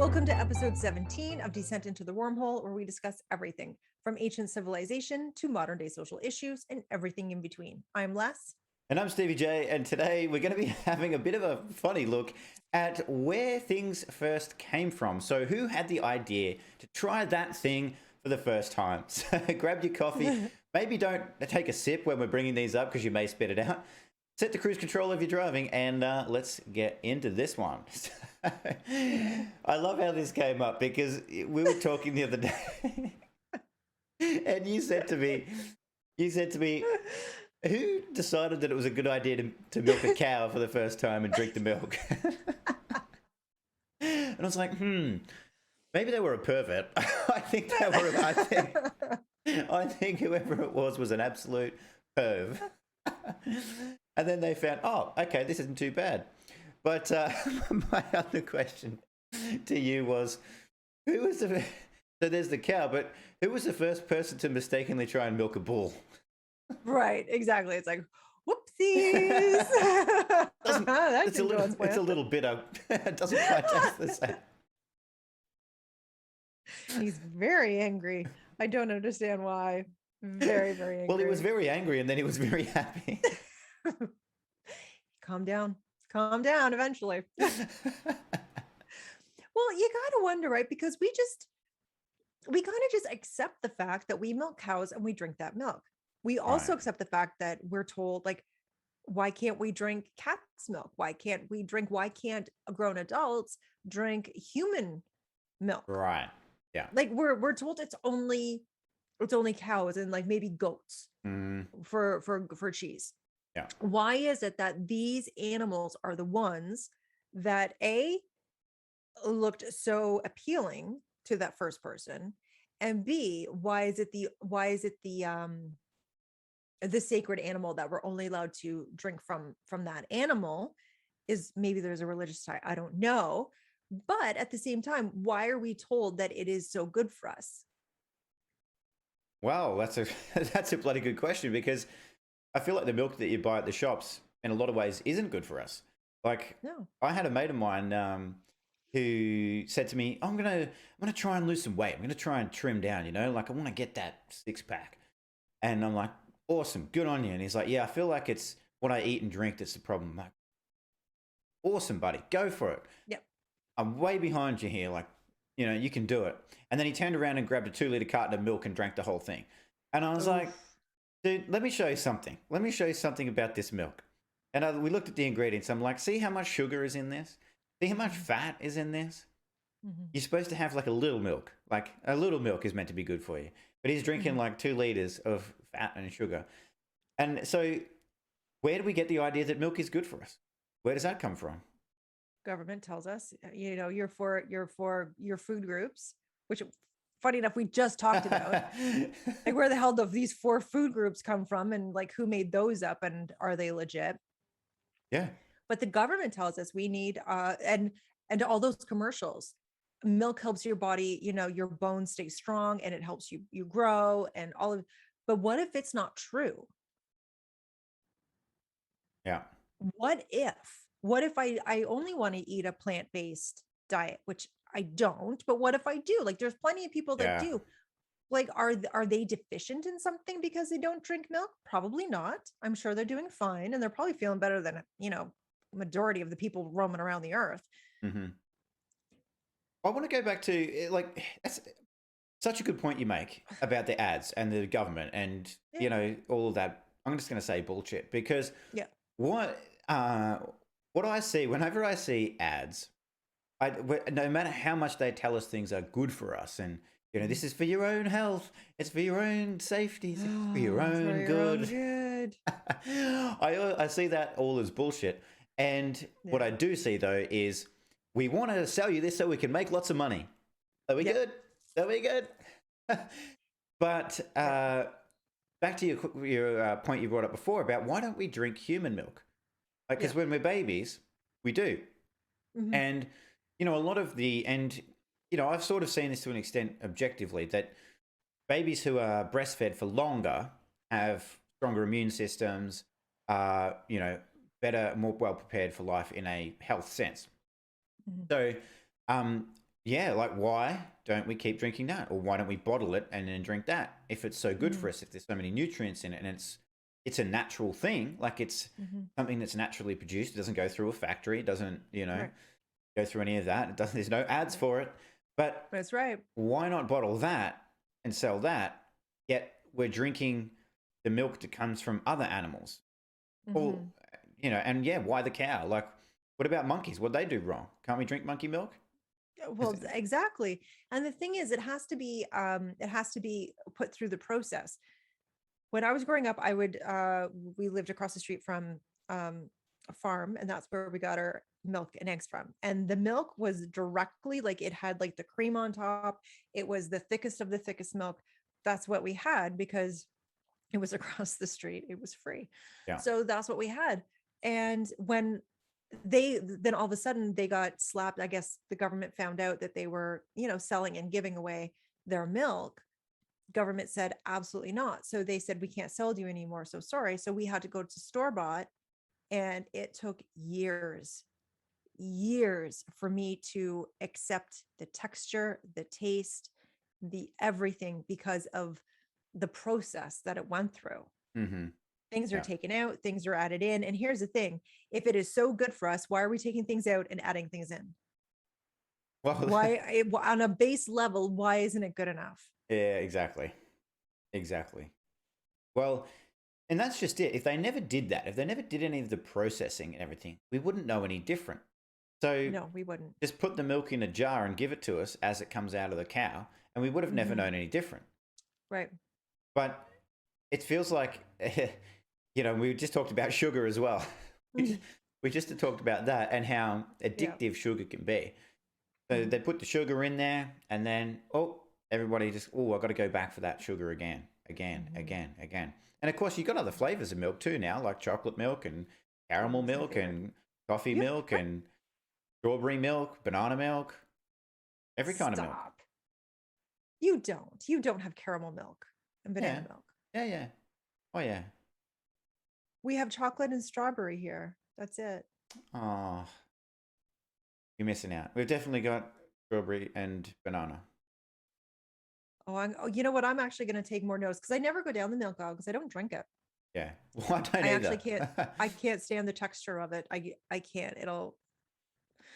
Welcome to episode 17 of Descent into the Wormhole, where we discuss everything from ancient civilization to modern day social issues and everything in between. I'm Les. And I'm Stevie J, and today we're going to be having a bit of a funny look at where things first came from. So who had the idea to try that thing for the first time? So grab your coffee. Maybe don't take a sip when we're bringing these up because you may spit it out. Set the cruise control if you're driving, and let's get into this one. I love how this came up because we were talking the other day, and you said to me, who decided that it was a good idea to milk a cow for the first time and drink the milk? And I was like, maybe they were a pervert. I think whoever it was an absolute perv. And then they found, oh, okay, this isn't too bad. But my other question to you was, so there's the cow, but who was the first person to mistakenly try and milk a bull? Right, exactly. It's like, whoopsies. It's a little bitter. It doesn't quite taste the same. He's very angry. I don't understand why. Very, very angry. Well, he was very angry and then he was very happy. Calm down eventually. Well, you gotta wonder, right? Because we kind of just accept the fact that we milk cows and we drink that milk. We also accept the fact that we're told, like, why can't we drink cat's milk? Why can't grown adults drink human milk? Right. Yeah. Like we're told it's only cows and like maybe goats for cheese. Yeah. Why is it that these animals are the ones that looked so appealing to that first person, and B, why is it the sacred animal that we're only allowed to drink from that animal? Is maybe there's a religious tie, I don't know, but at the same time, why are we told that it is so good for us? Wow, that's a bloody good question, because I feel like the milk that you buy at the shops in a lot of ways isn't good for us. Like, No. I had a mate of mine who said to me, I'm gonna try and lose some weight. I'm gonna try and trim down, like I want to get that 6-pack. And I'm like, awesome, good on you. And he's like, yeah, I feel like it's what I eat and drink that's the problem. I'm like, awesome, buddy, go for it. Yep. I'm way behind you here. Like, you can do it. And then he turned around and grabbed a 2-liter carton of milk and drank the whole thing. And I was like, dude, let me show you something. Let me show you something about this milk. And we looked at the ingredients. I'm like, see how much sugar is in this? See how much fat is in this? Mm-hmm. You're supposed to have like a little milk. Like a little milk is meant to be good for you. But he's drinking like 2 liters of fat and sugar. And so where do we get the idea that milk is good for us? Where does that come from? Government tells us, you're for your food groups, which funny enough, we just talked about. Like, where the hell do these 4 food groups come from, and like who made those up, and are they legit? Yeah. But the government tells us we need and all those commercials, milk helps your body, your bones stay strong and it helps you grow and all of. But what if it's not true? Yeah. What if I only want to eat a plant-based diet, which I don't, but what if I do? Like, there's plenty of people that do. Like, are they deficient in something because they don't drink milk? Probably not. I'm sure they're doing fine, and they're probably feeling better than majority of the people roaming around the earth. Mm-hmm. I want to go back to, like, that's such a good point you make about the ads and the government and all of that. I'm just going to say bullshit, because what I see whenever I see ads, no matter how much they tell us things are good for us, and this is for your own health, it's for your own safety, it's for your own good. I see that all as bullshit. And what I do see, though, is we want to sell you this so we can make lots of money. Are we good? Are we good? But back to your point you brought up before about why don't we drink human milk? Because when we're babies, we do. Mm-hmm. And, a lot of I've sort of seen this to an extent objectively, that babies who are breastfed for longer have stronger immune systems, better, more well prepared for life in a health sense. Mm-hmm. So, yeah, like why don't we keep drinking that, or why don't we bottle it and then drink that if it's so good Mhm, for us? If there's so many nutrients in it, and it's a natural thing, like it's mhm. something that's naturally produced. It doesn't go through a factory. It doesn't, Right. go through any of that. It doesn't. There's no ads Right. for it. But That's right. why not bottle that and sell that? Yet we're drinking the milk that comes from other animals. Or, Mhm. and yeah, why the cow? Like, what about monkeys? What they do wrong? Can't we drink monkey milk? Yeah, Is well, it- exactly. And the thing is, it has to be put through the process. When I was growing up, we lived across the street from a farm, and that's where we got our milk and eggs from. And the milk was directly like it had like the cream on top. It was the thickest of the thickest milk. That's what we had because it was across the street. It was free. yeah. So that's what we had. And when then all of a sudden they got slapped, I guess the government found out that they were, selling and giving away their milk. Government said absolutely not. So they said we can't sell to you anymore. So sorry. So we had to go to store bought, and it took years for me to accept the texture, the taste, the everything because of the process that it went through. Mm-hmm. Things are Yeah. taken out, things are added in. And here's the thing, if it is so good for us, why are we taking things out and adding things in? Well, On a base level, why isn't it good enough? yeah, exactly. Exactly. Well, and that's just it. If they never did that, if they never did any of the processing and everything, we wouldn't know any different. So No, we wouldn't. just put the milk in a jar and give it to us as it comes out of the cow, and we would have never Hmm. known any different. Right. But it feels like, we just talked about sugar as well. Mhm. We just talked about that and how Yeah. addictive sugar can be. So Mhm. they put the sugar in there, and then, everybody just, I've got to go back for that sugar again, again, Mhm. again, again. And of course, you've got other flavors of milk too now, like chocolate milk and Oh, caramel it's my milk favorite. and coffee You have milk what? and strawberry milk, banana milk, every kind of milk. Stop. You don't. You don't have caramel milk and banana Yeah, milk. yeah, yeah. Oh, yeah. We have chocolate and strawberry here. That's it. Oh, you're missing out. We've definitely got strawberry and banana. You know what? I'm actually going to take more notes because I never go down the milk aisle because I don't drink it. Yeah. Well, I don't I actually either. can't. I can't stand the texture of it. I can't.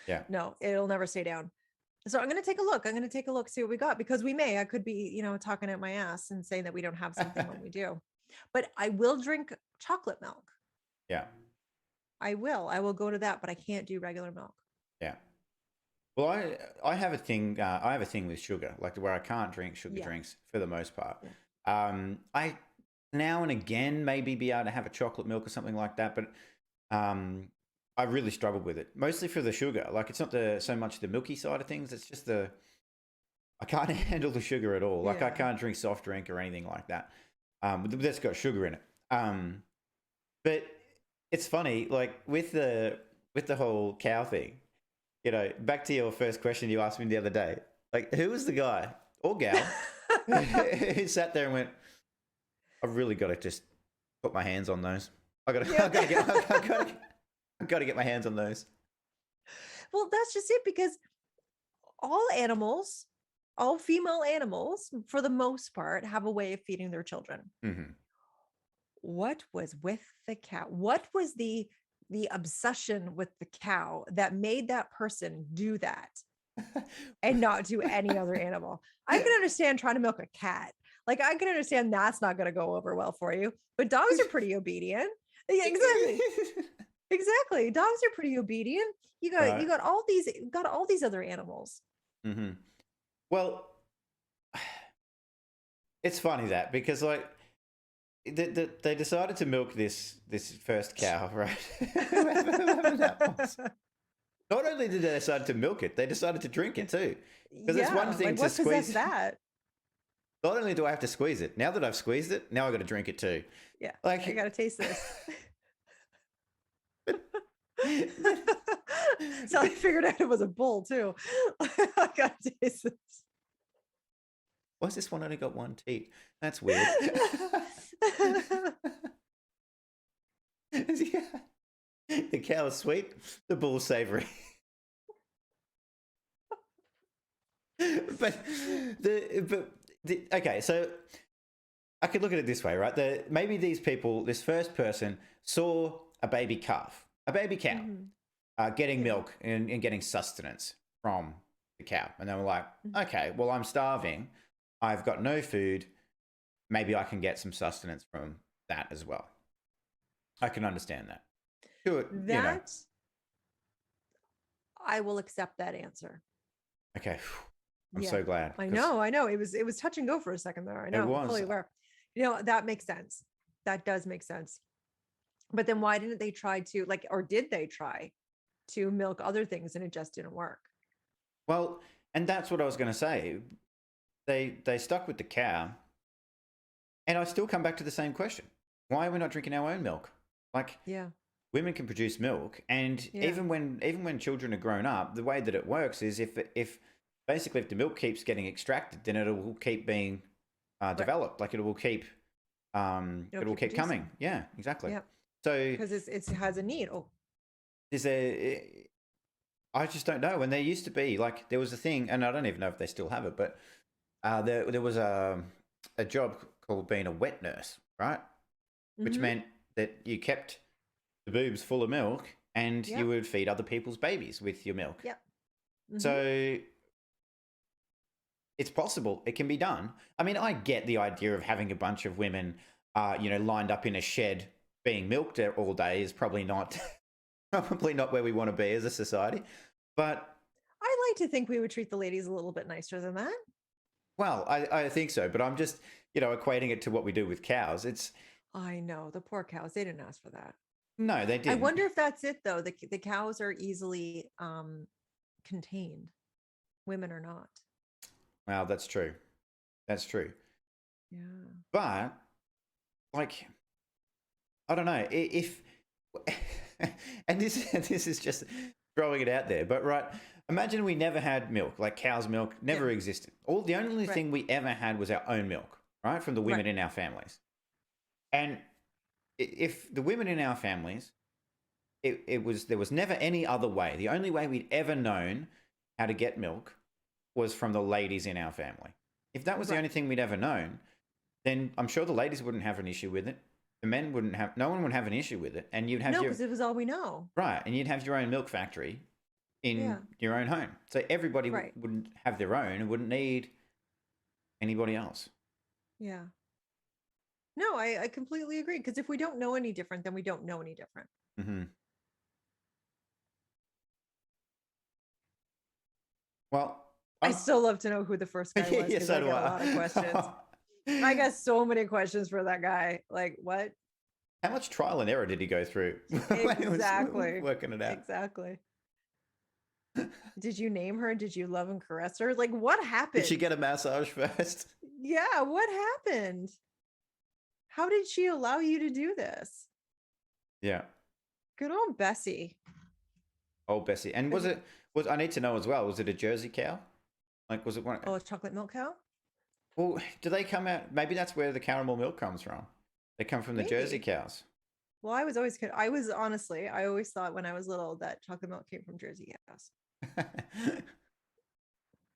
Yeah. No, it'll never stay down. So I'm going to take a look. I'm going to take a look, see what we got, because I could be, talking out my ass and saying that we don't have something when we do. But I will drink chocolate milk. Yeah. I will go to that, but I can't do regular milk. Yeah. Well, I have a thing. I have a thing with sugar, like where I can't drink sugar Yeah. drinks for the most part. Yeah. I now and again maybe be able to have a chocolate milk or something like that, but I really struggled with it, mostly for the sugar. Like it's not so much the milky side of things. It's just I can't handle the sugar at all. Like I Yeah. can't drink soft drink or anything like that. That's got sugar in it. But it's funny, like with the whole cow thing. Back to your first question you asked me the other day. Like, who was the guy or gal who sat there and went, "I've really got to just put my hands on those. Yeah. I got to get my hands on those." Well, that's just it because all animals, all female animals, for the most part, have a way of feeding their children. Hmm. What was with the cow? What was the obsession with the cow that made that person do that and not do any other animal? I can understand trying to milk a cat. Like I can understand that's not going to go over well for you, but dogs are pretty obedient. Yeah, exactly. Exactly. Dogs are pretty obedient. You got Right. you got all these other animals. Hmm. Well, it's funny that because like they decided to milk this first cow, right? Whoever that was. Not only did they decide to milk it, they decided to drink it too. Because it's one Yeah, thing like to what possessed squeeze. that? Not only do I have to squeeze it, now that I've squeezed it, now I got to drink it too. Yeah, I Like, gotta taste this. but, So I figured out it was a bull too. I gotta taste this. why's this one only got one teat? That's weird. Yeah. The cow is sweet, the bull's savory. but okay, so I could look at it this way, right? Maybe these people, this first person, saw a baby calf, a baby cow, getting milk and getting sustenance from the cow, and they were like, okay, well, I'm starving, I've got no food, maybe I can get some sustenance from that as well. I can understand that. Sure, I will accept that answer. Okay. I'm so glad. I know. It was touch and go for a second there. I know. It was. I'm fully aware. That makes sense. That does make sense. But then why didn't they try to or did they try to milk other things and it just didn't work? Well, and that's what I was going to say. They stuck with the cow. And I still come back to the same question. Why are we not drinking our own milk? Women can produce milk, and even when children are grown up, the way that it works is if basically if the milk keeps getting extracted, then it will keep being developed. Like it will keep coming. Yeah, exactly. Yeah. So because it has a need. I just don't know. And there used to be there was a thing, and I don't even know if they still have it, but there was a job called being a wet nurse, right? Which meant that you kept the boobs full of milk and you would feed other people's babies with your milk. Yep. So it's possible. It can be done. I mean, I get the idea of having a bunch of women, lined up in a shed being milked all day is probably not where we want to be as a society. But I like to think we would treat the ladies a little bit nicer than that. Well, I think so, but I'm just, equating it to what we do with cows. I know, the poor cows, they didn't ask for that. No, they didn't. I wonder if that's it though. The cows are easily contained. Women are not. Well, that's true. That's true. Yeah. But I don't know if, and this is just throwing it out there, but right. Imagine we never had milk, cow's milk never existed. The only thing we ever had was our own milk, right? From the women in our families. And if the women in our families, there was never any other way. The only way we'd ever known how to get milk was from the ladies in our family. If that was the only thing we'd ever known, then I'm sure the ladies wouldn't have an issue with it. The men no one would have an issue with it. And you'd have because it was all we know. Right. And you'd have your own milk factory in your own home. So everybody wouldn't have their own and wouldn't need anybody else. Yeah. No, I completely agree. Because if we don't know any different, then we don't know any different. Mm-hmm. Well, I still love to know who the first guy was. Yes, so do I got a lot of questions. I got so many questions for that guy. What? How much trial and error did he go through? Exactly. Working it out. Exactly. Did you name her? Did you love and caress her? What happened? Did she get a massage first? Yeah, what happened? How did she allow you to do this? Yeah. Good old Bessie. Old Bessie. And I need to know as well, was it a Jersey cow? Was it one? Oh, a chocolate milk cow? Well, do they come out? Maybe that's where the caramel milk comes from. They come from the Jersey cows. Well, I always thought when I was little that chocolate milk came from Jersey cows.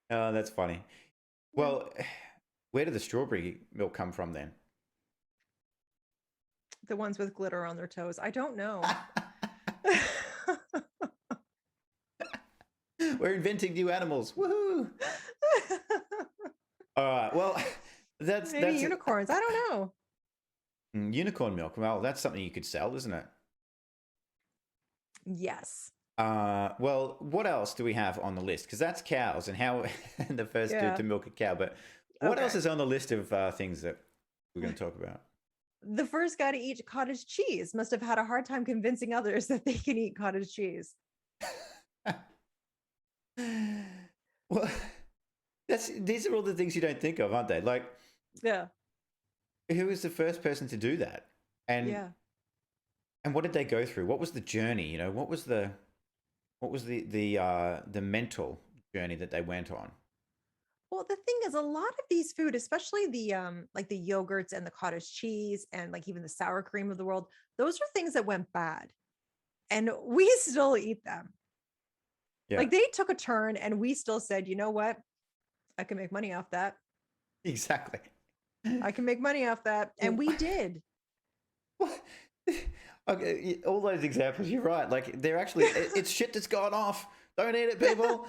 Oh, that's funny. Well, where did the strawberry milk come from then? The ones with glitter on their toes. I don't know. We're inventing new animals. Woohoo! All right. Well, that's unicorns. I don't know. Unicorn milk. Well, that's something you could sell, isn't it? Yes. Well, what else do we have on the list? Because that's cows and how the first to milk a cow. But what else is on the list of things that we're going to talk about? The first guy to eat cottage cheese must have had a hard time convincing others that they can eat cottage cheese. Well, these are all the things you don't think of, aren't they? Who was the first person to do that? And what did they go through? What was the journey? What was the mental journey that they went on? Well, the thing is, a lot of these food, especially the the yogurts and the cottage cheese and even the sour cream of the world, those are things that went bad, and we still eat them. Yeah. They took a turn, and we still said, you know what? I can make money off that. Exactly. I can make money off that. And we did. What? Okay, all those examples, you're right. Like they're actually, it's shit that's gone off. Don't eat it, people.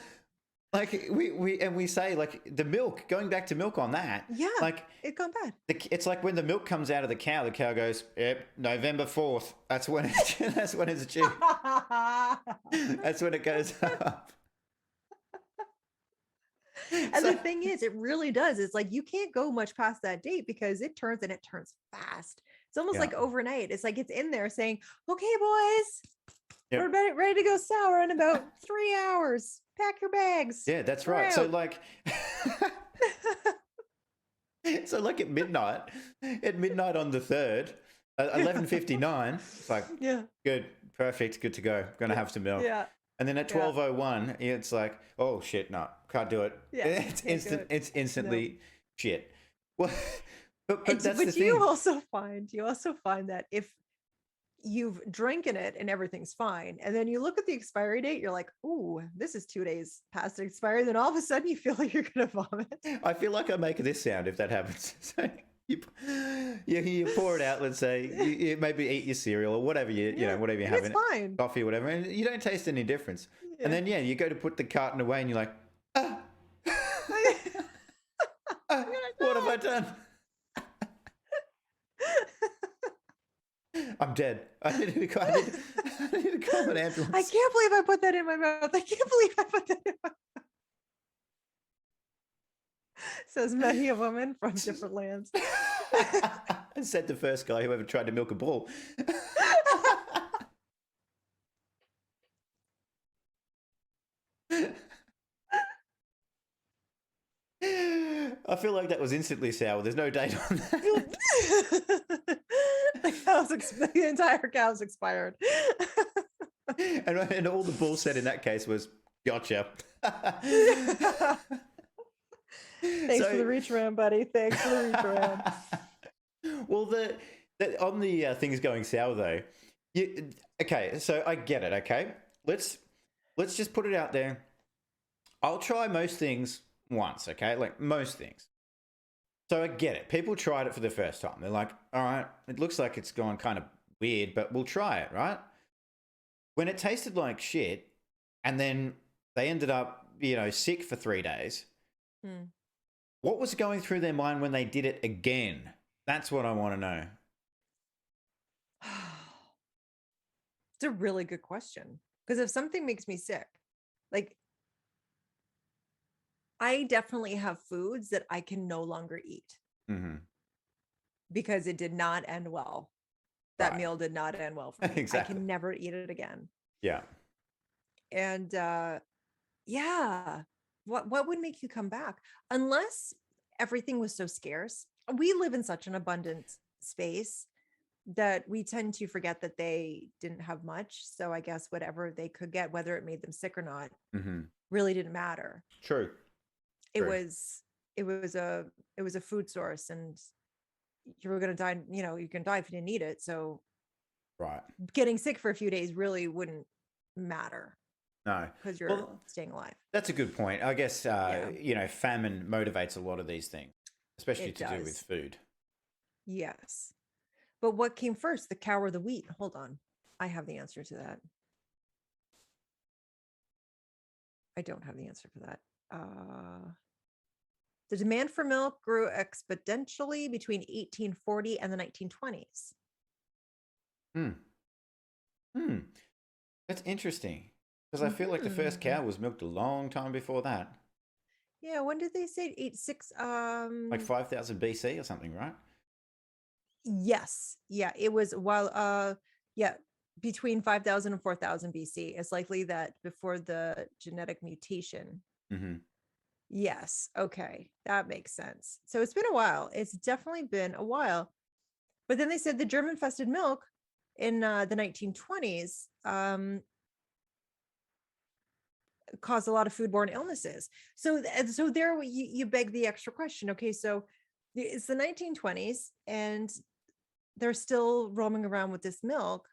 Like we say like the milk. Going back to milk on that. Yeah, like it gone bad. it's like when the milk comes out of the cow goes, yep, November 4th. That's when that's when it's due. That's when it goes up. And the thing is, it really does. It's like you can't go much past that date because it turns fast. It's almost like overnight. It's like it's in there saying, "Okay, boys, we're ready to go sour in about 3 hours. Pack your bags." Yeah, that's right. So like, so like at midnight on the 3rd, 11:59. It's like, good, perfect, good to go. Gonna have some milk. Yeah. And then at 12:01, it's like, oh shit, no, can't do it. Yeah, it's instant. It's instantly shit. Well, but that's the thing. You also find that if you've drinking it and everything's fine, and then you look at the expiry date, you're like, "Ooh, this is 2 days past expiry." Then all of a sudden, you feel like you're gonna vomit. I feel like I make this sound if that happens. So you pour it out. Let's say you maybe eat your cereal or whatever you know whatever you have in it, coffee or whatever, and you don't taste any difference. Yeah. And then you go to put the carton away, and you're like, what have I done? I'm dead. I need to call an ambulance. I can't believe I put that in my mouth. I can't believe I put that in my mouth. Says many a woman from different lands. Said the first guy who ever tried to milk a bull. I feel like that was instantly sour. There's no date on that. The entire cow's expired. And all the bull said in that case was, gotcha. Thanks for the reach around, buddy. Thanks for the reach around. Well, on the things going sour though, okay, so I get it. Okay, let's just put it out there. I'll try most things once. Okay, like most things. So I get it. People tried it for the first time. They're like, all right, it looks like it's gone kind of weird, but we'll try it, right? When it tasted like shit, and then they ended up, sick for 3 days. What was going through their mind when they did it again? That's what I want to know. It's a really good question. Because if something makes me sick, like I definitely have foods that I can no longer eat because it did not end well. That meal did not end well for me. Exactly. I can never eat it again. Yeah. And what would make you come back? Unless everything was so scarce. We live in such an abundant space that we tend to forget that they didn't have much. So I guess whatever they could get, whether it made them sick or not, really didn't matter. True. It was a food source, and you were going to die, you can die if you didn't eat it. So getting sick for a few days really wouldn't matter. No, because you're staying alive. That's a good point. I guess, famine motivates a lot of these things, especially to do with food. Yes. But what came first, the cow or the wheat? Hold on. I have the answer to that. I don't have the answer for that. The demand for milk grew exponentially between 1840 and the 1920s. That's interesting. Because I feel like the first cow was milked a long time before that. Yeah, when did they say 86? Like 5000 BC or something, right? Yes. Yeah, it was between 5000 and 4000 BC. It's likely that before the genetic mutation. Yes. Okay. That makes sense. So it's been a while. It's definitely been a while. But then they said the germ-infested milk in the 1920s caused a lot of foodborne illnesses. So there you beg the extra question. Okay, so it's the 1920s and they're still roaming around with this milk.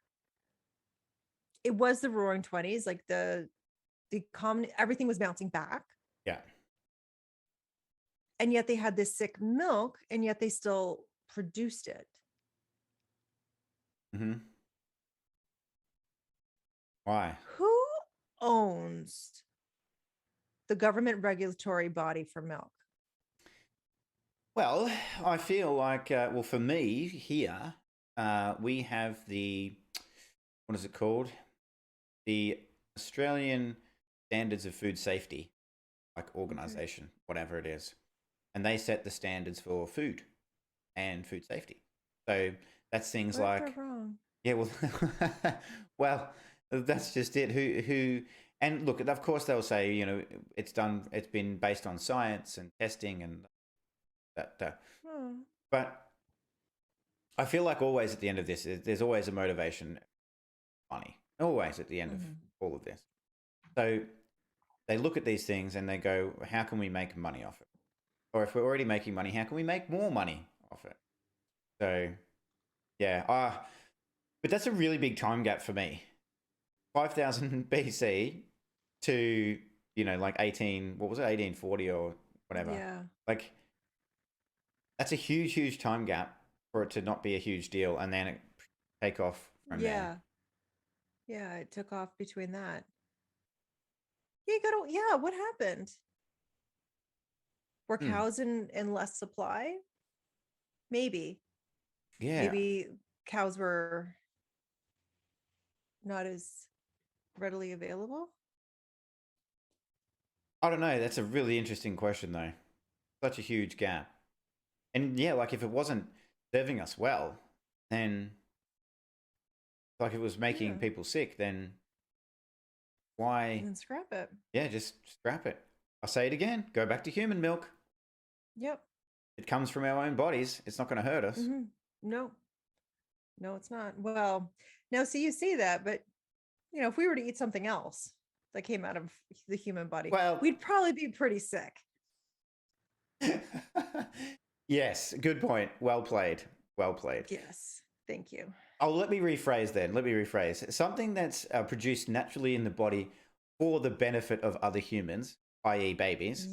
It was the roaring 20s, like the common, everything was bouncing back. Yeah. and yet they had this sick milk, and yet they still produced it. Mm-hmm. Why? Who owns the government regulatory body for milk? Well, I feel like, well, for me here, we have what is it called? The Australian Standards of Food Safety, like organization, whatever it is. And they set the standards for food and food safety. So that's things What if like, they're wrong? yeah, well, well, that's just it. And look, of course they'll say, it's been based on science and testing and that. But I feel like always at the end of this, there's always a motivation, money. Always at the end of all of this. So they look at these things and they go, how can we make money off it? Or if we're already making money, how can we make more money off it? So, yeah. But that's a really big time gap for me. 5,000 BC to, like 1840 or whatever. Yeah. Like, that's a huge, huge time gap for it to not be a huge deal and then it take off from there. Yeah, it took off between that. What happened? Were cows in less supply? Maybe. Yeah. Maybe cows were not as readily available. I don't know. That's a really interesting question, though. Such a huge gap. And yeah, like if it wasn't serving us well, then like it was making people sick, then why? Then scrap it. Yeah, just scrap it. I'll say it again. Go back to human milk. Yep. It comes from our own bodies. It's not going to hurt us. No, it's not. Well, now, so you see that, but if we were to eat something else that came out of the human body, we'd probably be pretty sick. Yes, good point. Well played. Yes, thank you. Oh, let me rephrase. Something that's produced naturally in the body for the benefit of other humans, i.e. babies,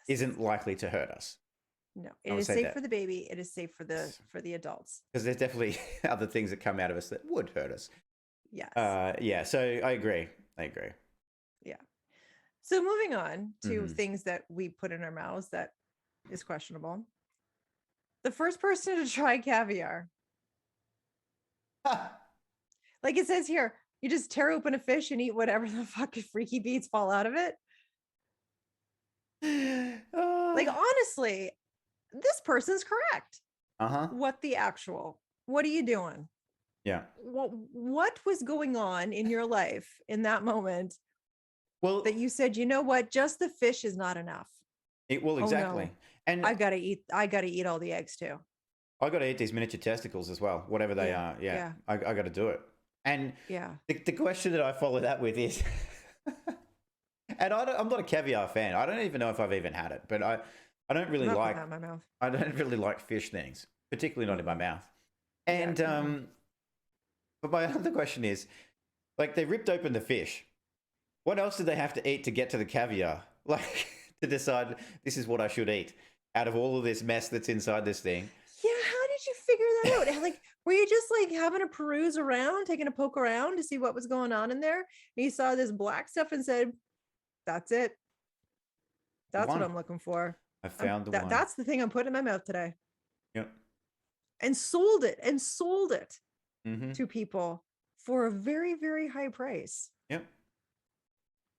isn't likely to hurt us. No, it is safe for the baby. It is safe for the adults. Because there's definitely other things that come out of us that would hurt us. Yes. Yeah, so I agree. Yeah. So moving on to things that we put in our mouths that is questionable. The first person to try caviar. Like it says here, you just tear open a fish and eat whatever the fuck freaky beats fall out of it. Like honestly, this person's correct. What are you doing? Yeah. What was going on in your life in that moment? Well, that you said, you know what, just the fish is not enough. Exactly. Oh, no. And I gotta eat all the eggs too. I gotta eat these miniature testicles as well, whatever they are. Yeah. I gotta do it. And the question that I follow that with is, and I'm not a caviar fan. I don't even know if I've even had it, but I don't really like in my mouth. I don't really like fish things, particularly not in my mouth. And but my other question is, like they ripped open the fish. What else did they have to eat to get to the caviar? Like to decide this is what I should eat out of all of this mess that's inside this thing. Yeah, how did you figure that out? Like, were you just like having a peruse around, taking a poke around to see what was going on in there? And you saw this black stuff and said, "That's it. That's what I'm looking for. I found the one. That's the thing I'm putting in my mouth today." Yep. And sold it to people for a very, very high price. Yep.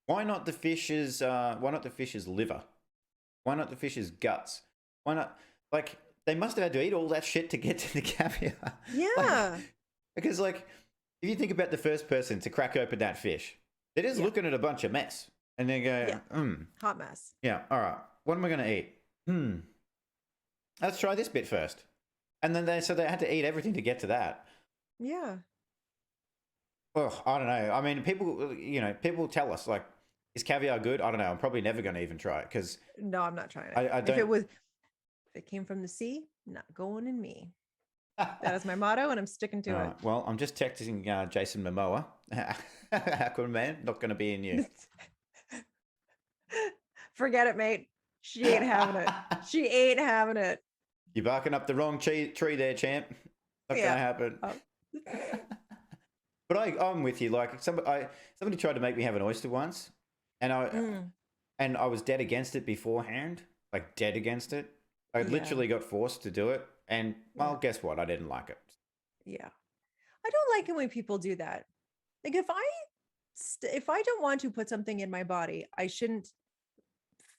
Why not the fish's liver? Why not the fish's guts? Why not, like, they must have had to eat all that shit to get to the caviar. Yeah. Because, like, if you think about the first person to crack open that fish, they're just looking at a bunch of mess. And they go, hot mess. Yeah, all right. What am I going to eat? Let's try this bit first. And then they had to eat everything to get to that. Yeah. Oh, I don't know. I mean, people tell us, like, is caviar good? I don't know. I'm probably never going to even try it because... No, I'm not trying it. If it came from the sea, not going in me. That is my motto, and I'm sticking to it. Well, I'm just texting Jason Momoa. Aquaman, not going to be in you. Forget it, mate. She ain't having it. She ain't having it. You're barking up the wrong tree there, champ. Not Yeah. gonna happen. Oh. But I'm with you. Like somebody tried to make me have an oyster once, and I was dead against it beforehand. Like dead against it. I literally got forced to do it, and well, guess what? I didn't like it. Yeah, I don't like it when people do that. Like if I don't want to put something in my body, I shouldn't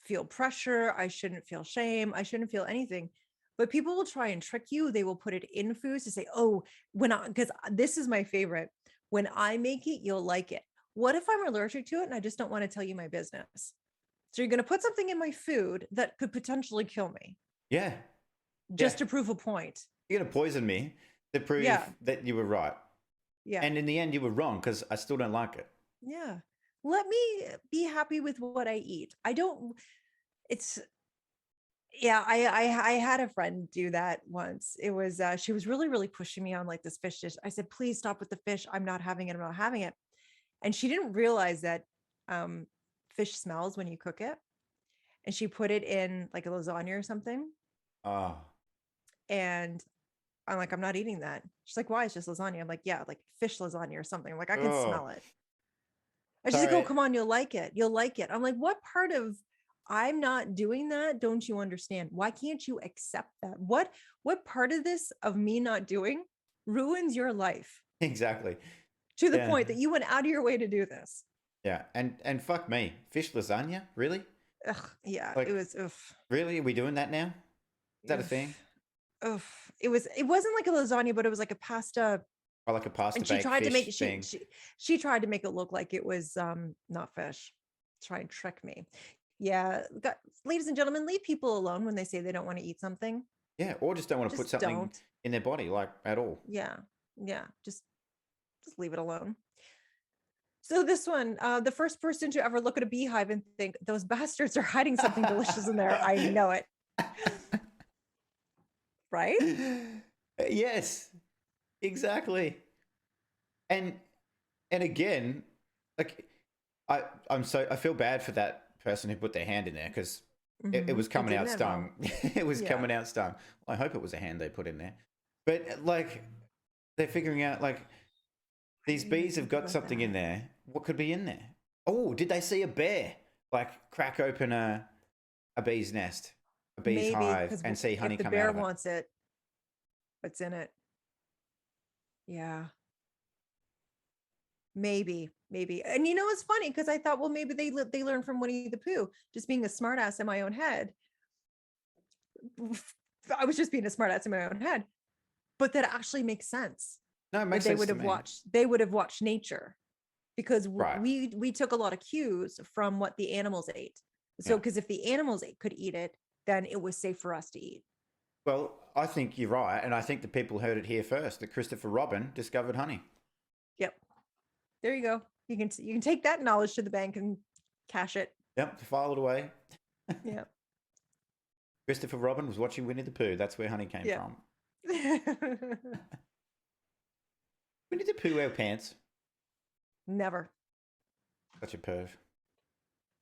feel pressure. I shouldn't feel shame. I shouldn't feel anything. But people will try and trick you. They will put it in foods to say, oh, because this is my favorite. When I make it, you'll like it. What if I'm allergic to it and I just don't want to tell you my business? So you're going to put something in my food that could potentially kill me. Yeah. Just to prove a point. You're going to poison me to prove that you were right. Yeah. And in the end, you were wrong because I still don't like it. Yeah. Let me be happy with what I eat. I had a friend do that once. It was, she was really, really pushing me on like this fish dish. I said, please stop with the fish. I'm not having it. I'm not having it. And she didn't realize that fish smells when you cook it. And she put it in like a lasagna or something. Oh. And I'm like, I'm not eating that. She's like, why? It's just lasagna. I'm like, yeah, like fish lasagna or something. I'm like, I can smell it. And she's like, oh, come on, you'll like it. You'll like it. I'm like, what part of I'm not doing that don't you understand? Why can't you accept that? What part of this of me not doing ruins your life? Exactly. To the point that you went out of your way to do this. Yeah. And fuck me. Fish lasagna? Really? Ugh, yeah. Like, it was really? Are we doing that now? Is that a thing? It wasn't like a lasagna, but it was like a pasta. Or like a pasta. And she tried to make it she tried to make it look like it was not fish. Try and trick me. Yeah, ladies and gentlemen, leave people alone when they say they don't want to eat something. Yeah, or just don't want to put something in their body, like at all. Yeah, just leave it alone. So this one, the first person to ever look at a beehive and think those bastards are hiding something delicious in there. I know it. Right? Yes, exactly. And again, like I feel bad for that person who put their hand in there because it was coming out stung. It was coming out stung. Well, I hope it was a hand they put in there. But like they're figuring out like these bees have got something in there. What could be in there? Oh, did they see a bear like crack open a bee's nest, a bee's hive, and see honey come out of it? The bear wants it. What's in it? Yeah. Maybe. And you know, it's funny because I thought, well, maybe they learned from Winnie the Pooh, just being a smartass in my own head. I was just being a smartass in my own head, but that actually makes sense. No, it makes sense. They would have watched nature because we took a lot of cues from what the animals ate. So, because if the animals could eat it, then it was safe for us to eat. Well, I think you're right, and I think the people heard it here first. That Christopher Robin discovered honey. Yep. There you go. You can take that knowledge to the bank and cash it. Yep, file it away. Yep. Christopher Robin was watching Winnie the Pooh. That's where honey came from. Winnie the Pooh wear pants? Never. Such a perv.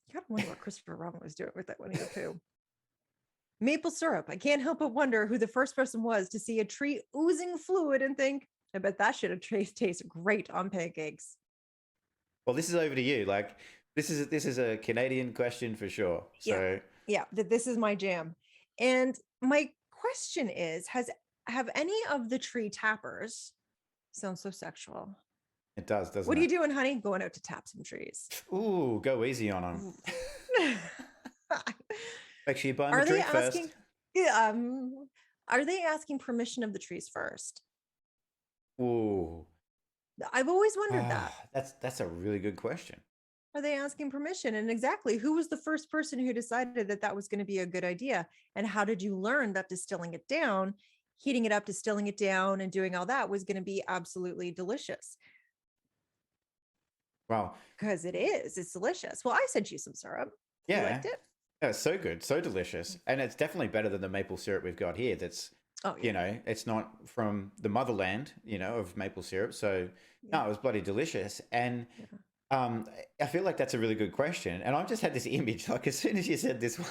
You gotta wonder what Christopher Robin was doing with that Winnie the Pooh. Maple syrup. I can't help but wonder who the first person was to see a tree oozing fluid and think, I bet that should have tasted great on pancakes. Well, this is over to you. Like, this is a Canadian question for sure. So yeah, this is my jam. And my question is, have any of the tree tappers, sounds so sexual. It does, doesn't it? What are you doing, honey? Going out to tap some trees. Ooh, go easy on them. Make sure you buy them a drink first. Are they asking permission of the trees first? Ooh. I've always wondered that. That's a really good question. Are they asking permission? And exactly, who was the first person who decided that was going to be a good idea? And how did you learn that distilling it down, heating it up, distilling it down, and doing all that was going to be absolutely delicious? Wow. Because it's delicious. Well, I sent you some syrup. Yeah. You liked it? Yeah, it's so good, so delicious. And it's definitely better than the maple syrup we've got here. That's, you know, it's not from the motherland, you know, of maple syrup. So, no, it was bloody delicious. And I feel like that's a really good question. And I've just had this image, like as soon as you said this one,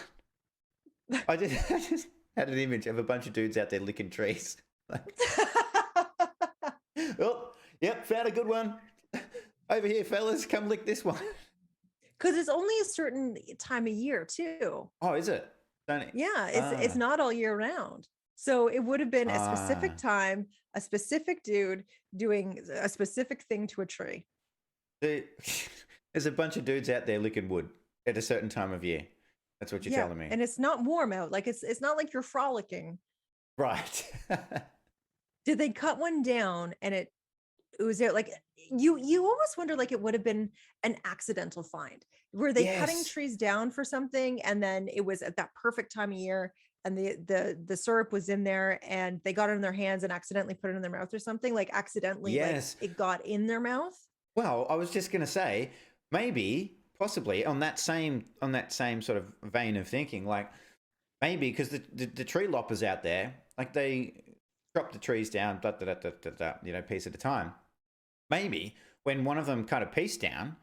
I just had an image of a bunch of dudes out there licking trees. Like, oh, yep, found a good one. Over here, fellas, come lick this one. Because it's only a certain time of year too. Oh, is it? Don't it? Yeah, it's not all year round. So it would have been a specific Ah. time, a specific dude doing a specific thing to a tree. There's a bunch of dudes out there licking wood at a certain time of year. That's what you're telling me. And it's not warm out. Like it's not like you're frolicking. Right. Did they cut one down and it was there like you almost wonder like it would have been an accidental find. Were they cutting Yes. trees down for something and then it was at that perfect time of year and the syrup was in there and they got it in their hands and accidentally put it in their mouth or something, like accidentally Yes. like it got in their mouth? Well, I was just going to say, maybe, possibly, on that same sort of vein of thinking, like maybe because the tree loppers out there, like they chop the trees down, piece at a time. Maybe when one of them cut a piece down,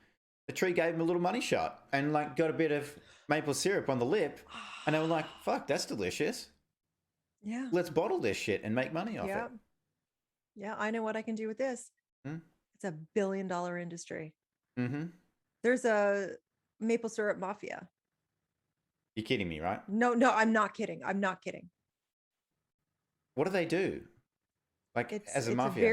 the tree gave him a little money shot and like got a bit of maple syrup on the lip, and they were like, "Fuck, that's delicious. Yeah. Let's bottle this shit and make money off it." Yeah, I know what I can do with this. Hmm? It's a billion-dollar industry. Mm-hmm. There's a maple syrup mafia. You're kidding me, right? No, I'm not kidding. I'm not kidding. What do they do? Like as a mafia?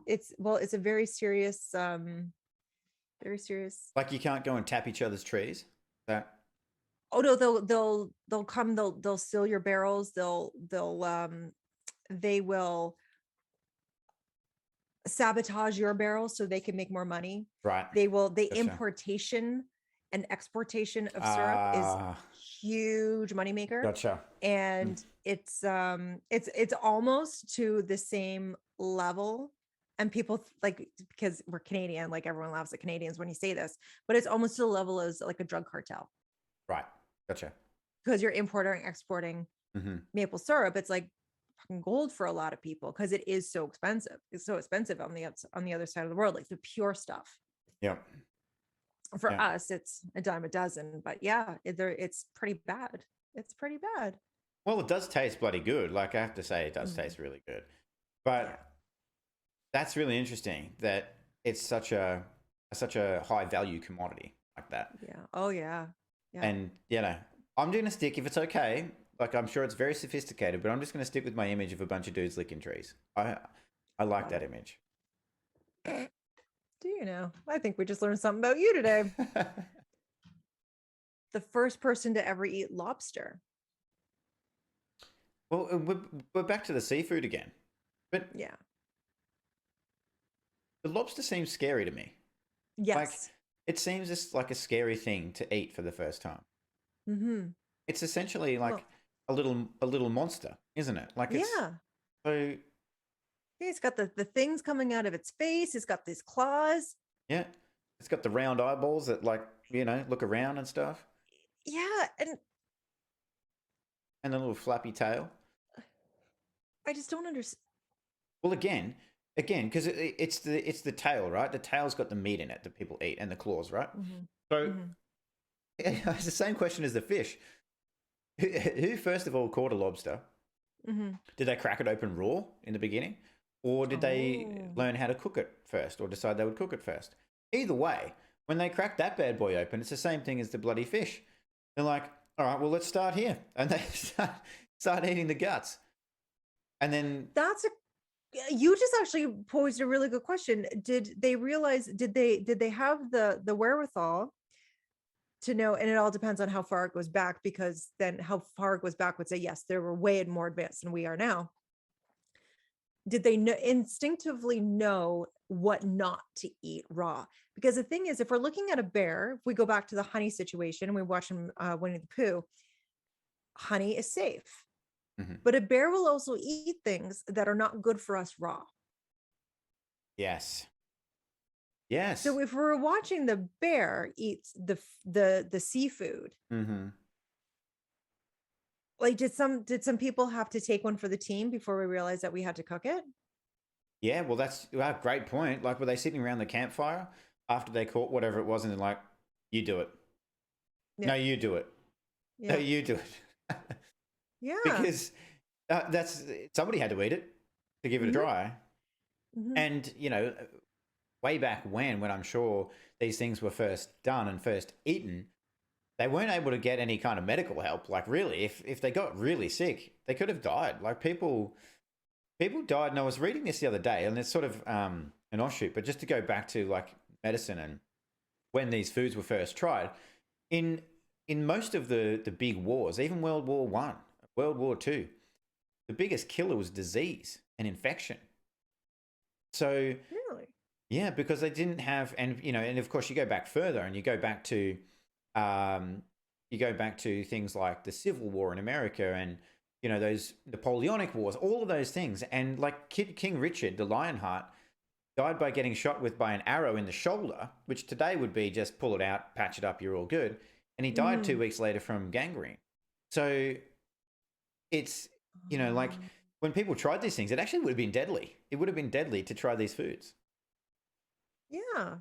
It's a very serious, very serious. Like you can't go and tap each other's trees. That. Oh no, they'll come, they'll steal your barrels, they will sabotage your barrels so they can make more money. Right. Gotcha. Importation and exportation of syrup is huge moneymaker. Gotcha. And it's almost to the same level. And people like, because we're Canadian, like everyone laughs at Canadians when you say this, but it's almost to the level as like a drug cartel. Right. Gotcha. Because you're importing, exporting maple syrup. It's like fucking gold for a lot of people because it is so expensive. It's so expensive on the other side of the world, like the pure stuff. Yeah. For us, it's a dime a dozen, but yeah, it's pretty bad. It's pretty bad. Well, it does taste bloody good. Like I have to say, it does taste really good. But that's really interesting that it's such a high value commodity like that. Yeah. Oh yeah. Yeah. And I'm going to stick, if it's okay, like I'm sure it's very sophisticated, but I'm just going to stick with my image of a bunch of dudes licking trees. I like that image. Do you know? I think we just learned something about you today. The first person to ever eat lobster. Well, we're back to the seafood again. But yeah, the lobster seems scary to me. Yes. Like, it seems just like a scary thing to eat for the first time. Mm-hmm. It's essentially like a little monster, isn't it? Like it's, so it's got the things coming out of its face. It's got these claws. Yeah. It's got the round eyeballs that like, look around and stuff. Yeah. And a little flappy tail. I just don't understand. Well, again, because it's the tail, right? The tail's got the meat in it that people eat and the claws, right? Mm-hmm. So it's the same question as the fish. Who first of all caught a lobster? Mm-hmm. Did they crack it open raw in the beginning? Or did they learn how to cook it first or decide they would cook it first? Either way, when they crack that bad boy open, it's the same thing as the bloody fish. They're like, all right, well, let's start here. And they start eating the guts. And then... You just actually posed a really good question. Did they realize, did they have the wherewithal to know, and it all depends on how far it goes back, because then how far it goes back would say, yes, they were way more advanced than we are now. Did they instinctively know what not to eat raw? Because the thing is, if we're looking at a bear, if we go back to the honey situation and we watch him Winnie the Pooh, honey is safe. Mm-hmm. But a bear will also eat things that are not good for us raw. Yes. Yes. So if we're watching the bear eat the seafood, like did some people have to take one for the team before we realized that we had to cook it? Yeah, well, that's a great point. Like, were they sitting around the campfire after they caught whatever it was, and they're like, "You do it. Yeah. No, you do it. Yeah. No, you do it." Yeah. because that's somebody had to eat it to give it a Mm-hmm. try. Mm-hmm. And way back when I'm sure these things were first done and first eaten, they weren't able to get any kind of medical help. Like really, if they got really sick, they could have died. Like people died. And I was reading this the other day, and it's sort of an offshoot, but just to go back to like medicine and when these foods were first tried, in most of the big wars, even World War I, World War II, the biggest killer was disease and infection. So Really? yeah, because they didn't have, and of course you go back further, and um, you go back to things like the Civil War in America, and those Napoleonic Wars, all of those things, and like King Richard, the Lionheart, died by getting shot by an arrow in the shoulder, which today would be just pull it out, patch it up, you're all good, and he died Mm-hmm. 2 weeks later from gangrene. So it's like when people tried these things, it actually would have been deadly. It would have been deadly to try these foods. Yeah.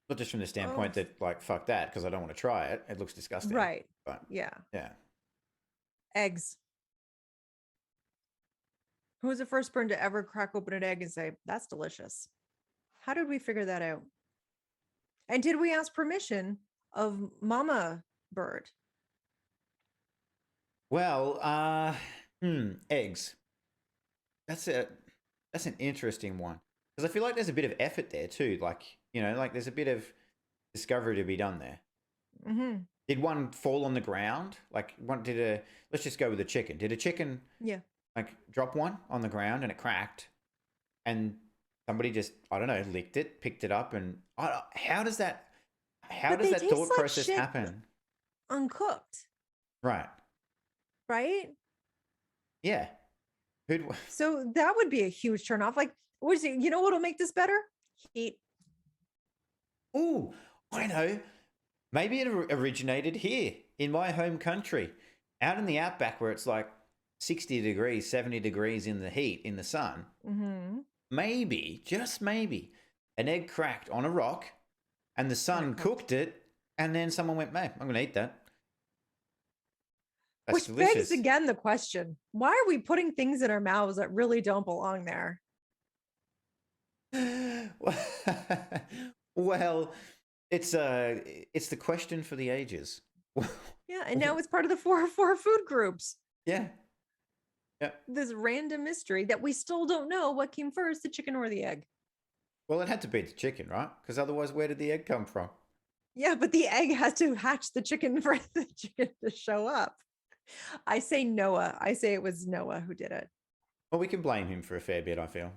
Not just from the Oh, standpoint that, like, fuck that, because I don't want to try it. It looks disgusting. right. But Yeah. yeah. Eggs. Who was the first bird to ever crack open an egg and say, "That's delicious"? How did we figure that out? And did we ask permission of Mama Bird? Well, eggs. That's an interesting one, because I feel like there's a bit of effort there too. Like, like there's a bit of discovery to be done there. Mm-hmm. Did one fall on the ground? Like, let's just go with a chicken. Did a chicken Yeah. like drop one on the ground and it cracked, and somebody just, I don't know, licked it, picked it up, and how does that But they taste thought like process shit happen? uncooked, Right. right? Yeah. Who'd So that would be a huge turnoff. Like, what is it? You know what'll make this better? Heat. Ooh, I know. Maybe it originated here in my home country, out in the outback where it's like 60 degrees, 70 degrees in the heat, in the sun. Mm-hmm. Maybe, just maybe, an egg cracked on a rock and the And sun it cooked. cooked it, and then someone went, "Man, I'm going to eat that. That's Which begs delicious." again the question, why are we putting things in our mouths that really don't belong there? Well, it's the question for the ages. Yeah. And now it's part of the 404 food groups. Yeah. Yeah. This random mystery that we still don't know what came first, the chicken or the egg. Well, it had to be the chicken, right? Because otherwise, where did the egg come from? Yeah, but the egg has to hatch the chicken for the chicken to show up. I say Noah. I say it was Noah who did it. Well, we can blame him for a fair bit, I feel.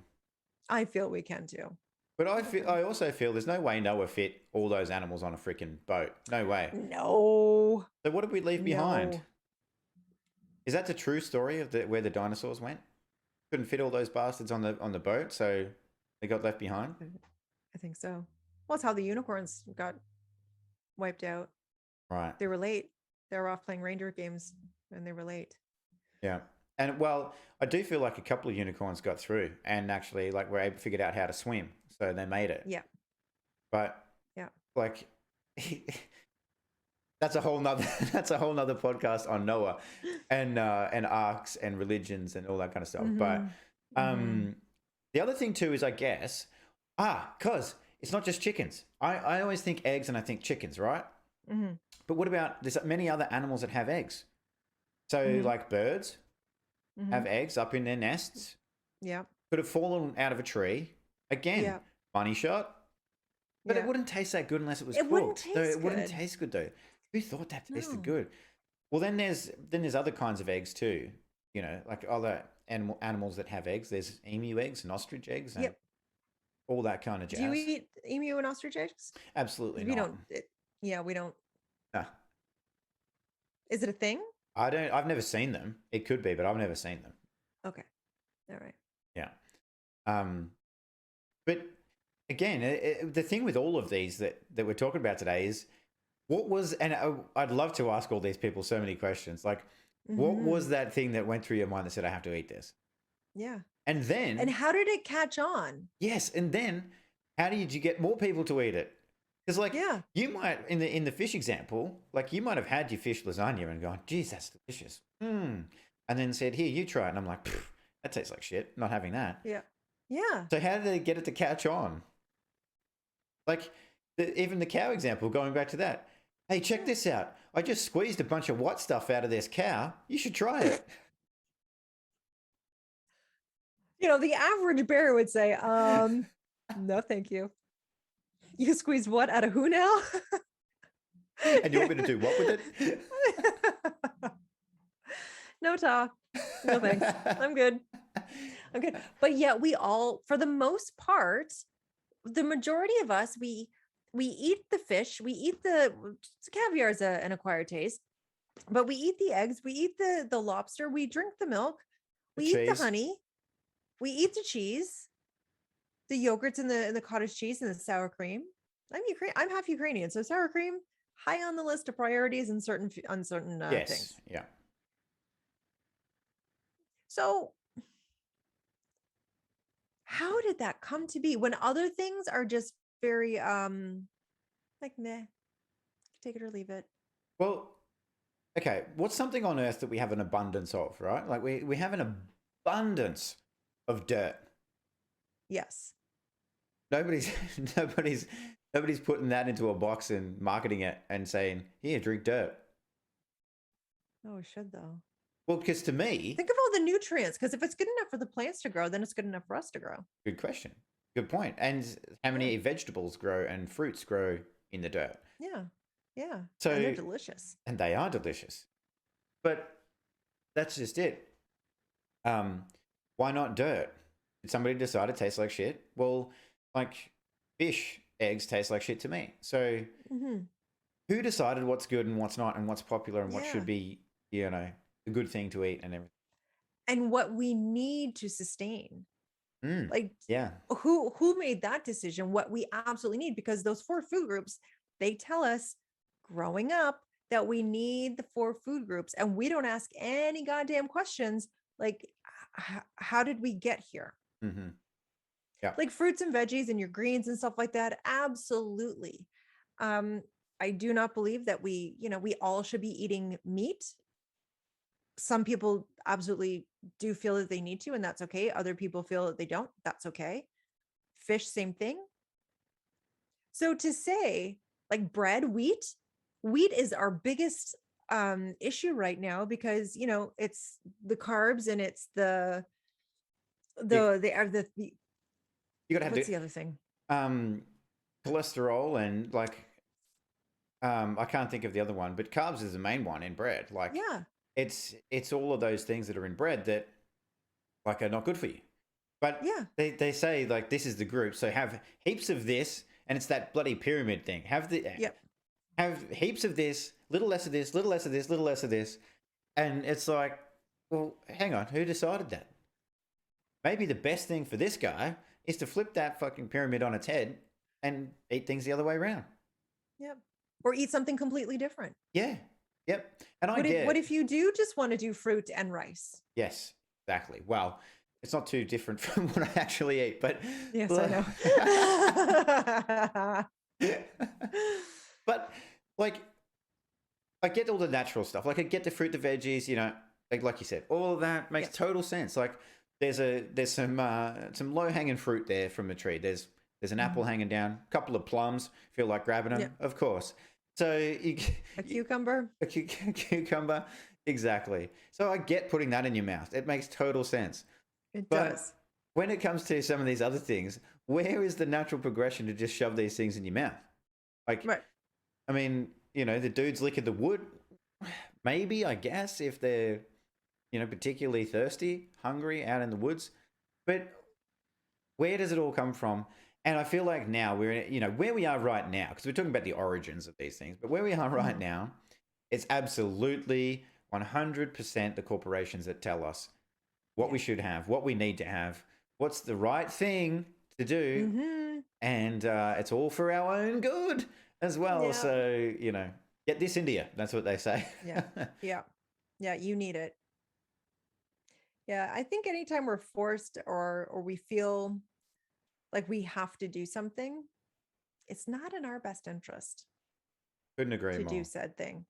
I feel we can too. But I also feel there's no way Noah fit all those animals on a freaking boat. No way. No. So what did we leave behind? No. Is that the true story of where the dinosaurs went? Couldn't fit all those bastards on the boat, so they got left behind? I think so. Well, it's how the unicorns got wiped out. Right. They were late. They were off playing reindeer games and they were late. Yeah. And well, I do feel like a couple of unicorns got through and actually figured out how to swim. So they made it. Yeah. But Yeah. like that's a whole nother podcast on Noah and arcs and religions and all that kind of stuff. But the other thing too is, I guess, because it's not just chickens. I always think eggs and I think chickens, right? Mm-hmm. But what about, there's many other animals that have eggs. So like birds have eggs up in their nests. Yeah. Could have fallen out of a tree. Again, money shot. But it wouldn't taste that good unless it was cooked. It wouldn't taste good though. Who thought that tasted good? Well, then there's other kinds of eggs too. Like other animals that have eggs. There's emu eggs and ostrich eggs and all that kind of jazz. Do you eat emu and ostrich eggs? Absolutely We not. We don't. Nah. Is it a thing? I've never seen them. It could be, but I've never seen them. Okay. All right. Yeah. But again, the thing with all of these that we're talking about today is what was, and I'd love to ask all these people so many questions. Like, what was that thing that went through your mind that said, I have to eat this? Yeah. And then. And how did it catch on? Yes. And then how did you get more people to eat it? Because like Yeah. you might in the fish example, like you might have had your fish lasagna and gone, geez, that's delicious. And then said, here, you try it. And I'm like, that tastes like shit. Not having that. Yeah. Yeah. So how did they get it to catch on? Like even the cow example, going back to that. Hey, check this out. I just squeezed a bunch of white stuff out of this cow. You should try it. The average bear would say, no, thank you. You squeezed what out of who now? And you want me to do what with it? No talk. No thanks. I'm good. But yeah, we all, for the most part, the majority of us, we eat the fish, we eat the caviar is an acquired taste, but we eat the eggs, we eat the lobster, we drink the milk, we eat the honey, we eat the cheese, the yogurts and the cottage cheese and the sour cream. I'm half Ukrainian, so sour cream high on the list of priorities in certain things. Yeah. So how did that come to be when other things are just very like meh, take it or leave it? Well, okay, what's something on earth that we have an abundance of, right? Like we have an abundance of dirt. Yes. Nobody's putting that into a box and marketing it and saying, here, drink dirt. Oh, it should though. Well, because to me, think of all the nutrients, because if it's good enough for the plants to grow, then it's good enough for us to grow. Good question. Good point. And how many vegetables grow and fruits grow in the dirt? Yeah. Yeah. So, and they're delicious. And they are delicious. But that's just it. Why not dirt? Did somebody decide it tastes like shit? Well, like fish eggs taste like shit to me. So who decided what's good and what's not and what's popular and what should be, a good thing to eat and everything? And what we need to sustain. Who made that decision? What we absolutely need, because those 4 food groups, they tell us growing up that we need the 4 food groups, and we don't ask any goddamn questions like how did we get here? Yeah. Like fruits and veggies and your greens and stuff like that. Absolutely. I do not believe that we all should be eating meat. Some people absolutely do feel that they need to, and that's okay. Other people feel that they don't. That's okay. Fish, same thing. So to say like bread, wheat is our biggest issue right now, because it's the carbs and it's the you gotta have what's the other thing? Cholesterol and like I can't think of the other one, but carbs is the main one in bread. Like it's all of those things that are in bread that like are not good for you. But they say like this is the group, so have heaps of this, and it's that bloody pyramid thing. Have heaps of this, little less of this, little less of this, little less of this, and it's like, well, hang on, who decided that? Maybe the best thing for this guy is to flip that fucking pyramid on its head and eat things the other way around. Yep. Or eat something completely different. Yeah. Yep. And what if you do just want to do fruit and rice? Yes, exactly. Well, it's not too different from what I actually eat, but yes, I know. But like, I get all the natural stuff. Like I get the fruit, the veggies, like you said, all of that makes total sense. Like there's some low hanging fruit there from the tree. There's an apple hanging down, a couple of plums. Feel like grabbing them, of course. So a cucumber, a cucumber, exactly. So I get putting that in your mouth. It makes total sense. It does. When it comes to some of these other things, where is the natural progression to just shove these things in your mouth? Like, I mean, the dudes licking the wood. Maybe, I guess, if they're particularly thirsty, hungry out in the woods. But where does it all come from? And I feel like now we're in, where we are right now, because we're talking about the origins of these things, but where we are right now, it's absolutely 100% the corporations that tell us what we should have, what we need to have, what's the right thing to do. And it's all for our own good as well. Yeah. So, get this India. That's what they say. Yeah, you need it. Yeah, I think anytime we're forced or we feel like we have to do something, it's not in our best interest Couldn't agree to do more. said thing.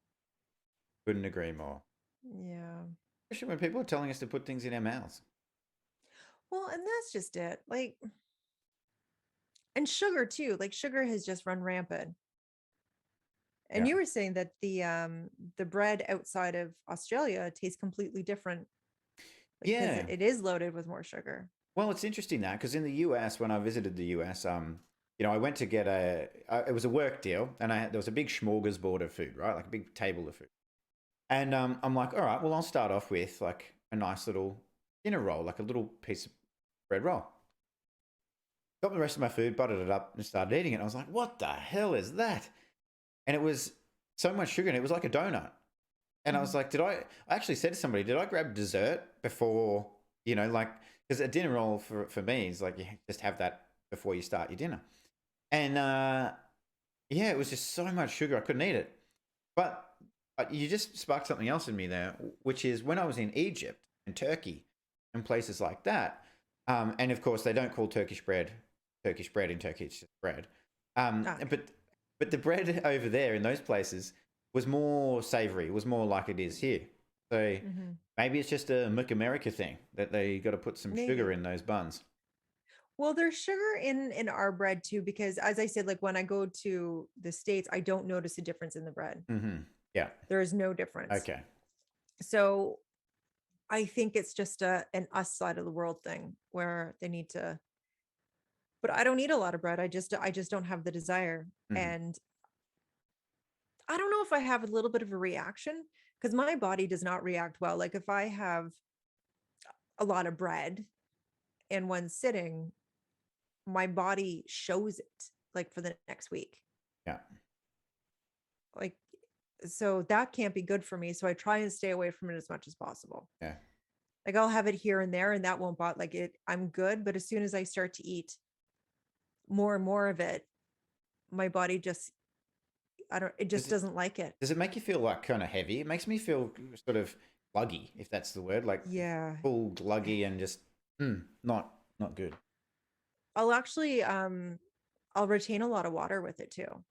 Couldn't agree more. Yeah. Especially when people are telling us to put things in our mouths. Well, and that's just it. Like, and sugar too. Like sugar has just run rampant. And Yeah. you were saying that the bread outside of Australia tastes completely different, like because Yeah. it is loaded with more sugar. Well, it's interesting that because in the US, when I visited the US, I went to get it was a work deal, and there was a big smorgasbord of food, right, like a big table of food, and I'm like, all right, well, I'll start off with like a nice little dinner roll, like a little piece of bread roll. Got the rest of my food, buttered it up, and started eating it. I was like, what the hell is that? And it was so much sugar, and it was like a donut. And I was like, I actually said to somebody, did I grab dessert before, like, because a dinner roll for me is like, you just have that before you start your dinner. And yeah, it was just so much sugar, I couldn't eat it. But you just sparked something else in me there, which is when I was in Egypt and Turkey and places like that. And of course, they don't call Turkish bread in Turkey, it's just bread. But the bread over there in those places was more savory, was more like it is here. So maybe it's just a McAmerica thing that they got to put some sugar in those buns. Well, there's sugar in our bread too, because as I said, like when I go to the States, I don't notice a difference in the bread. Yeah. There is no difference. Okay. So I think it's just an us side of the world thing where they need to, but I don't eat a lot of bread. I just don't have the desire. And I don't know if I have a little bit of a reaction because my body does not react well. Like if I have a lot of bread in one sitting, my body shows it like for the next week. Yeah. Like, so that can't be good for me. So I try and stay away from it as much as possible. Yeah. Like I'll have it here and there and that won't bother, like it, I'm good. But as soon as I start to eat more and more of it, my body just, it just doesn't like it. Does it make you feel like kind of heavy? It makes me feel sort of gluggy, if that's the word, like full gluggy and just not good. I'll actually, I'll retain a lot of water with it too.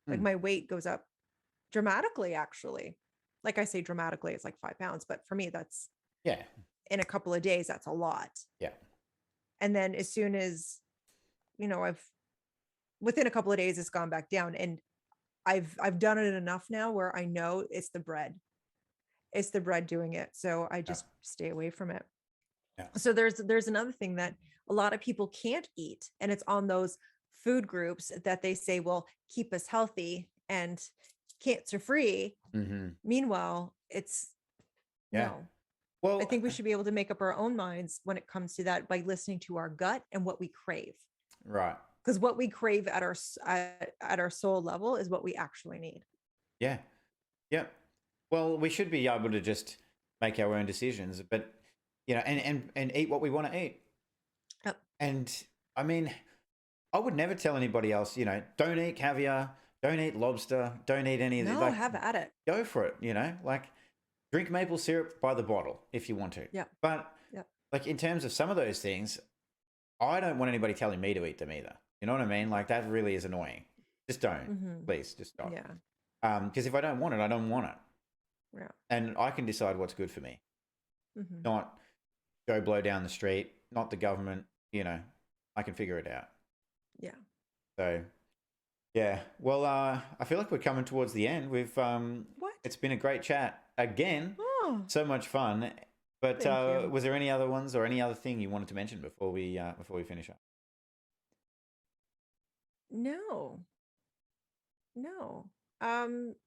Like my weight goes up dramatically, actually. Like I say dramatically, it's like 5 pounds, but for me, that's in a couple of days, that's a lot. Yeah. And then as soon as, within a couple of days, it's gone back down. And I've done it enough now where I know it's the bread. It's the bread doing it. So I just stay away from it. Yeah. So there's another thing that a lot of people can't eat, and it's on those food groups that they say will keep us healthy and cancer free. Meanwhile, it's no. Well, I think we should be able to make up our own minds when it comes to that by listening to our gut and what we crave. Right. Because what we crave at our soul level is what we actually need. Yeah. Yep. Well, we should be able to just make our own decisions, but and eat what we want to eat. Yep. And I mean, I would never tell anybody else, don't eat caviar, don't eat lobster, don't eat any of No, have at it. Go for it, like drink maple syrup by the bottle if you want to. Yeah. But like in terms of some of those things, I don't want anybody telling me to eat them either. You know what I mean? Like that really is annoying. Just don't. Please, just stop. Yeah. Because if I don't want it, I don't want it. Yeah. And I can decide what's good for me. Not Joe Blow down the street, not the government, I can figure it out. Yeah. So, yeah. Well, I feel like we're coming towards the end. We've It's been a great chat again. Oh. So much fun. But was there any other ones or any other thing you wanted to mention before we finish up? No.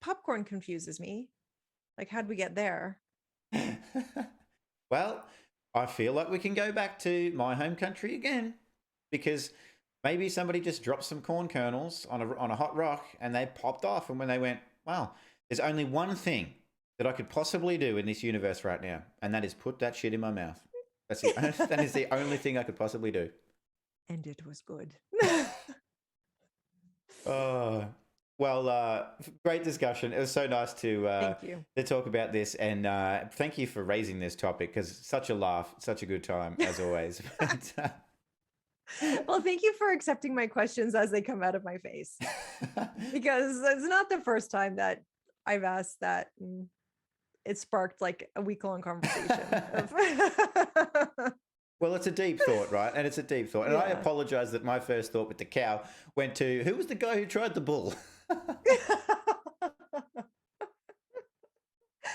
Popcorn confuses me. Like, how'd we get there? Well, I feel like we can go back to my home country again, because maybe somebody just dropped some corn kernels on a hot rock and they popped off, and when they went, wow, there's only one thing that I could possibly do in this universe right now, and that is put that shit in my mouth. That is the only thing I could possibly do. And it was good. Well, great discussion. It was so nice to talk about this, and thank you for raising this topic, because such a laugh, such a good time as always. Well, thank you for accepting my questions as they come out of my face, because it's not the first time that I've asked that. And it sparked like a week-long conversation. Well, it's a deep thought, right? And it's a deep thought. And I Yeah. apologize that my first thought with the cow went to who was the guy who tried the bull?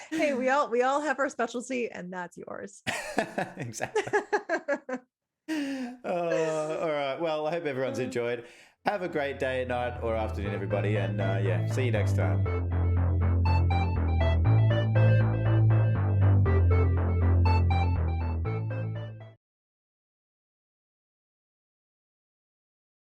Hey, we all have our specialty, and that's yours. Exactly. All right. Well, I hope everyone's enjoyed. Have a great day, night, or afternoon, everybody. And yeah, see you next time.